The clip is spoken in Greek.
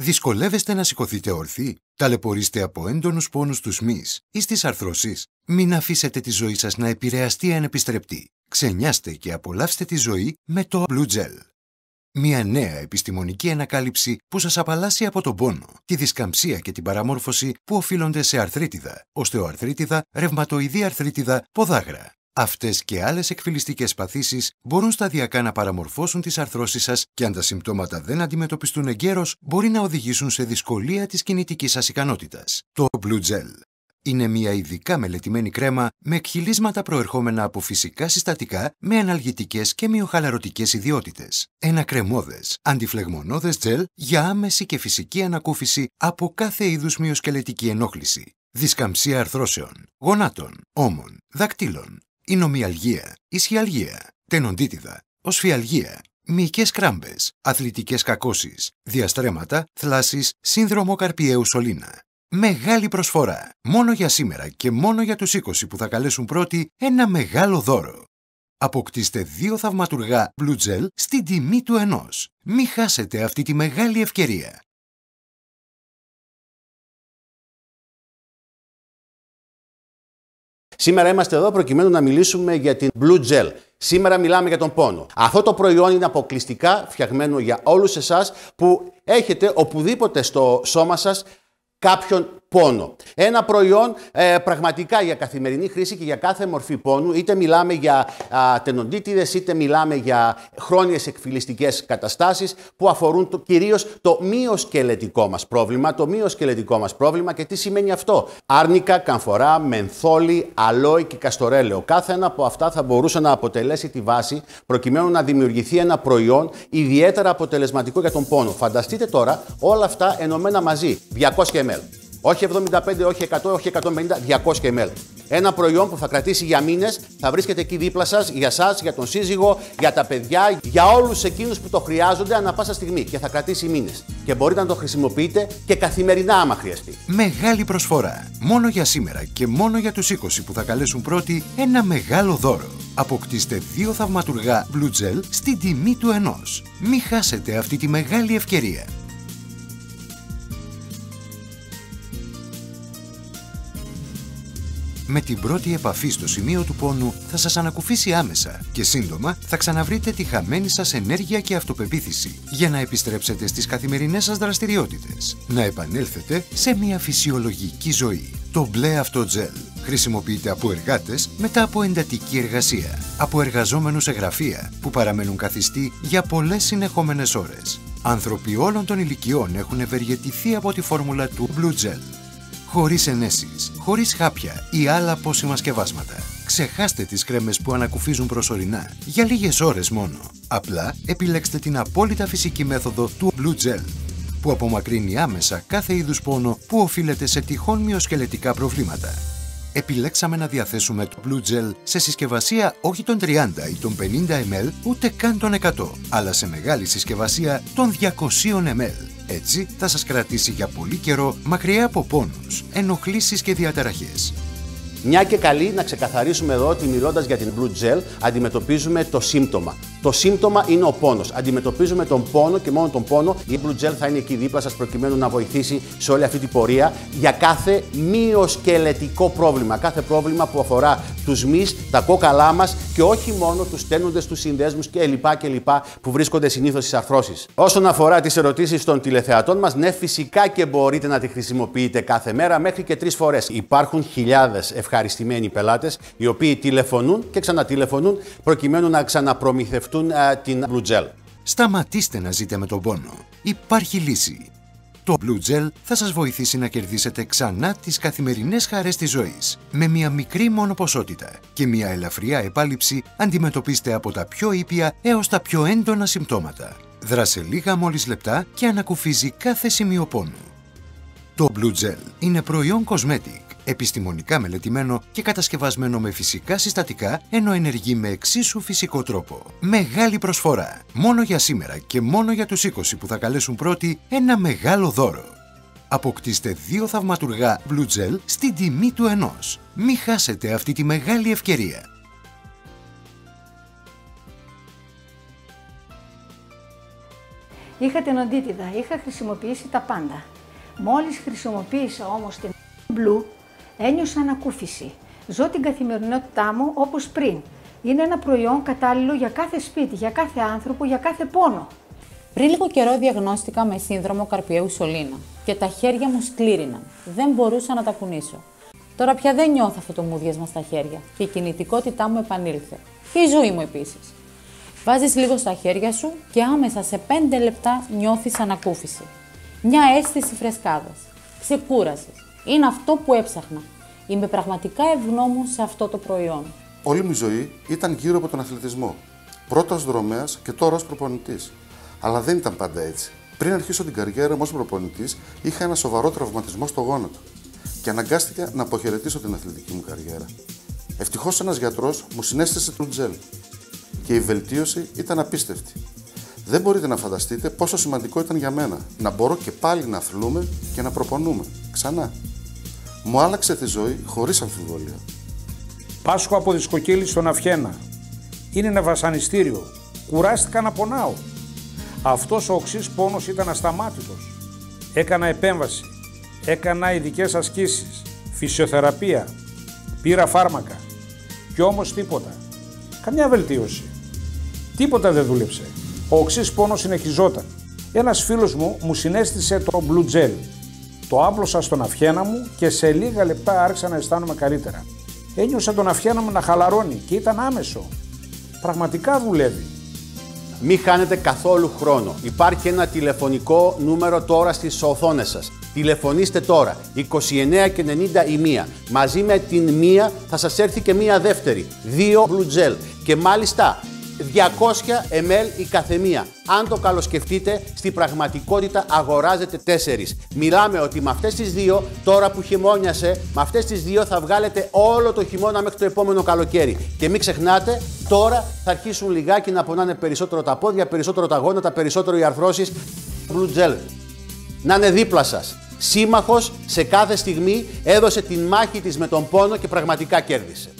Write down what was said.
Δυσκολεύεστε να σηκωθείτε ορθοί? Ταλαιπωρείστε από έντονους πόνους στους μυς ή στις αρθρώσεις? Μην αφήσετε τη ζωή σας να επηρεαστεί ανεπιστρεπτή. Ξενιάστε και απολαύστε τη ζωή με το Blue Gel. Μια νέα επιστημονική ανακάλυψη που σας απαλλάσσει από τον πόνο, τη δισκαμψία και την παραμόρφωση που οφείλονται σε αρθρίτιδα, οστεοαρθρίτιδα, ρευματοειδή αρθρίτιδα, ποδάγρα. Αυτές και άλλες εκφυλιστικές παθήσεις μπορούν σταδιακά να παραμορφώσουν τις αρθρώσεις σας και αν τα συμπτώματα δεν αντιμετωπιστούν εγκαίρως, μπορεί να οδηγήσουν σε δυσκολία της κινητικής σας ικανότητας. Το Blue Gel είναι μια ειδικά μελετημένη κρέμα με εκχυλίσματα προερχόμενα από φυσικά συστατικά με αναλγητικές και μυοχαλαρωτικές ιδιότητες. Ένα κρεμώδες, αντιφλεγμονώδες τζελ για άμεση και φυσική ανακούφιση από κάθε είδους μυοσκελετική ενόχληση, δισκαμψία αρθρώσεων, γονάτων, ώμων, δακτύλων, ινομιαλγία, ισχυαλγία, τενοντίτιδα, οσφιαλγία, μυϊκές κράμπες, αθλητικές κακώσεις, διαστρέμματα, θλάσεις, σύνδρομο καρπιαίου σωλήνα. Μεγάλη προσφορά. Μόνο για σήμερα και μόνο για τους 20 που θα καλέσουν πρώτοι ένα μεγάλο δώρο. Αποκτήστε 2 θαυματουργά Blue Gel στην τιμή του ενός. Μη χάσετε αυτή τη μεγάλη ευκαιρία. Σήμερα είμαστε εδώ προκειμένου να μιλήσουμε για την Blue Gel. Σήμερα μιλάμε για τον πόνο. Αυτό το προϊόν είναι αποκλειστικά φτιαγμένο για όλους εσάς που έχετε οπουδήποτε στο σώμα σας κάποιον πόνο. Ένα προϊόν πραγματικά για καθημερινή χρήση και για κάθε μορφή πόνου, είτε μιλάμε για τενοντίτιδες, είτε μιλάμε για χρόνιες εκφυλιστικές καταστάσεις που αφορούν κυρίως το μυοσκελετικό μας πρόβλημα. Το μυοσκελετικό μας πρόβλημα και τι σημαίνει αυτό? Άρνικα, καμφορά, μενθόλη, αλόι και καστορέλαιο. Κάθε ένα από αυτά θα μπορούσε να αποτελέσει τη βάση προκειμένου να δημιουργηθεί ένα προϊόν ιδιαίτερα αποτελεσματικό για τον πόνο. Φανταστείτε τώρα όλα αυτά ενωμένα μαζί. 200 ml. Όχι 75, όχι 100, όχι 150, 200 ml. Ένα προϊόν που θα κρατήσει για μήνες, θα βρίσκεται εκεί δίπλα σας, για σας, για τον σύζυγο, για τα παιδιά, για όλους εκείνους που το χρειάζονται ανά πάσα στιγμή και θα κρατήσει μήνες. Και μπορείτε να το χρησιμοποιείτε και καθημερινά άμα χρειαστεί. Μεγάλη προσφορά. Μόνο για σήμερα και μόνο για τους 20 που θα καλέσουν πρώτοι ένα μεγάλο δώρο. Αποκτήστε 2 θαυματουργά Blue Gel στην τιμή του ενός. Μη χάσετε αυτή τη μεγάλη ευκαιρία. Με την πρώτη επαφή στο σημείο του πόνου θα σας ανακουφίσει άμεσα και σύντομα θα ξαναβρείτε τη χαμένη σας ενέργεια και αυτοπεποίθηση για να επιστρέψετε στις καθημερινές σας δραστηριότητες. Να επανέλθετε σε μια φυσιολογική ζωή. Το μπλε αυτό τζελ χρησιμοποιείται από εργάτες μετά από εντατική εργασία, από εργαζόμενους σε γραφεία που παραμένουν καθιστοί για πολλές συνεχόμενες ώρες. Άνθρωποι όλων των ηλικιών έχουν ευεργετηθεί από τη φόρμουλα του Blue Gel. Χωρίς ενέσεις, χωρίς χάπια ή άλλα πόσιμα σκευάσματα. Ξεχάστε τις κρέμες που ανακουφίζουν προσωρινά, για λίγες ώρες μόνο. Απλά επιλέξτε την απόλυτα φυσική μέθοδο του Blue Gel, που απομακρύνει άμεσα κάθε είδους πόνο που οφείλεται σε τυχόν μυοσκελετικά προβλήματα. Επιλέξαμε να διαθέσουμε το Blue Gel σε συσκευασία όχι των 30 ή των 50 ml, ούτε καν των 100, αλλά σε μεγάλη συσκευασία των 200 ml. Έτσι θα σας κρατήσει για πολύ καιρό μακριά από πόνους, ενοχλήσεις και διαταραχές. Μια και καλή να ξεκαθαρίσουμε εδώ ότι μιλώντας για την Blue Gel αντιμετωπίζουμε το σύμπτωμα. Το σύμπτωμα είναι ο πόνος. Αντιμετωπίζουμε τον πόνο και μόνο τον πόνο. Η Blue Gel θα είναι εκεί δίπλα σας προκειμένου να βοηθήσει σε όλη αυτή την πορεία για κάθε μυοσκελετικό πρόβλημα. Κάθε πρόβλημα που αφορά τους μυς, τα κόκαλά μας και όχι μόνο τους τένοντες, τους συνδέσμους κλπ. Που βρίσκονται συνήθως στις αρθρώσεις. Όσον αφορά τις ερωτήσεις των τηλεθεατών μας, ναι, φυσικά και μπορείτε να τη χρησιμοποιείτε κάθε μέρα μέχρι και 3 φορές. Υπάρχουν χιλιάδες ευχαριστημένοι πελάτες οι οποίοι τηλεφωνούν και ξανατηλεφωνούν προκειμένου να ξαναπρομηθευτούν την Blue Gel. Σταματήστε να ζείτε με τον πόνο. Υπάρχει λύση. Το Blue Gel θα σας βοηθήσει να κερδίσετε ξανά τις καθημερινές χαρές της ζωής. Με μια μικρή μόνο ποσότητα και μια ελαφριά επάλυψη αντιμετωπίστε από τα πιο ήπια έως τα πιο έντονα συμπτώματα. Δράσε λίγα μόλις λεπτά και ανακουφίζει κάθε σημείο πόνου. Το Blue Gel είναι προϊόν cosmetic, επιστημονικά μελετημένο και κατασκευασμένο με φυσικά συστατικά, ενώ ενεργεί με εξίσου φυσικό τρόπο. Μεγάλη προσφορά. Μόνο για σήμερα και μόνο για τους 20 που θα καλέσουν πρώτοι ένα μεγάλο δώρο. Αποκτήστε 2 θαυματουργά Blue Gel στην τιμή του ενός. Μη χάσετε αυτή τη μεγάλη ευκαιρία. είχα την οντίτιδα, είχα χρησιμοποιήσει τα πάντα. Μόλις χρησιμοποίησα όμως την Blue, ένιωσα ανακούφιση. Ζω την καθημερινότητά μου όπως πριν. Είναι ένα προϊόν κατάλληλο για κάθε σπίτι, για κάθε άνθρωπο, για κάθε πόνο. Πριν λίγο καιρό διαγνώστηκα με σύνδρομο καρπιαίου σωλήνα και τα χέρια μου σκλήριναν. Δεν μπορούσα να τα κουνήσω. Τώρα πια δεν νιώθω αυτό το μούδιασμα στα χέρια και η κινητικότητά μου επανήλθε. Και η ζωή μου επίσης. Βάζεις λίγο στα χέρια σου και άμεσα σε 5 λεπτά νιώθεις ανακούφιση. Μια αίσθηση φρεσκάδας, ξεκούρασης. Είναι αυτό που έψαχνα. Είμαι πραγματικά ευγνώμων σε αυτό το προϊόν. Όλη μου η ζωή ήταν γύρω από τον αθλητισμό. Πρώτα ως δρομέας και τώρα ως προπονητής. Αλλά δεν ήταν πάντα έτσι. Πριν αρχίσω την καριέρα μου ως προπονητής, είχα ένα σοβαρό τραυματισμό στο γόνατο και αναγκάστηκα να αποχαιρετήσω την αθλητική μου καριέρα. Ευτυχώς ένας γιατρός μου συνέστησε το τζελ και η βελτίωση ήταν απίστευτη. Δεν μπορείτε να φανταστείτε πόσο σημαντικό ήταν για μένα να μπορώ και πάλι να αθλούμε και να προπονούμε ξανά. Μου άλλαξε τη ζωή χωρίς αμφιβολία. Πάσχω από δισκοκύλη στον Αφιένα. Είναι ένα βασανιστήριο. Κουράστηκα να πονάω. Αυτός ο οξύς πόνος ήταν ασταμάτητος. Έκανα επέμβαση. Έκανα ειδικές ασκήσεις. Φυσιοθεραπεία. Πήρα φάρμακα. Κι όμως τίποτα. Καμιά βελτίωση. Τίποτα δεν δούλεψε. Ο οξύς πόνος συνεχιζόταν. Ένας φίλος μου συνέστησε το Blue Gel. Το άπλωσα στον αφιένα μου και σε λίγα λεπτά άρχισα να αισθάνομαι καλύτερα. Ένιωσα τον αφιένα μου να χαλαρώνει και ήταν άμεσο. Πραγματικά δουλεύει. Μην χάνετε καθόλου χρόνο. Υπάρχει ένα τηλεφωνικό νούμερο τώρα στις οθόνες σας. Τηλεφωνήστε τώρα. 29 και 90 η μία. Μαζί με την μία θα σας έρθει και μία δεύτερη. 2 Blue Gel. Και μάλιστα 200 ml η καθεμία. Αν το καλοσκεφτείτε, στην πραγματικότητα αγοράζετε 4. Μιλάμε ότι με αυτές τις δύο, τώρα που χειμώνιασε, με αυτές τις δύο θα βγάλετε όλο το χειμώνα μέχρι το επόμενο καλοκαίρι. Και μην ξεχνάτε, τώρα θα αρχίσουν λιγάκι να πονάνε περισσότερο τα πόδια, περισσότερο τα γόνατα, περισσότερο οι αρθρώσεις. Blue Gel. Να είναι δίπλα σας. Σύμμαχος σε κάθε στιγμή, έδωσε την μάχη της με τον πόνο και πραγματικά κέρδισε.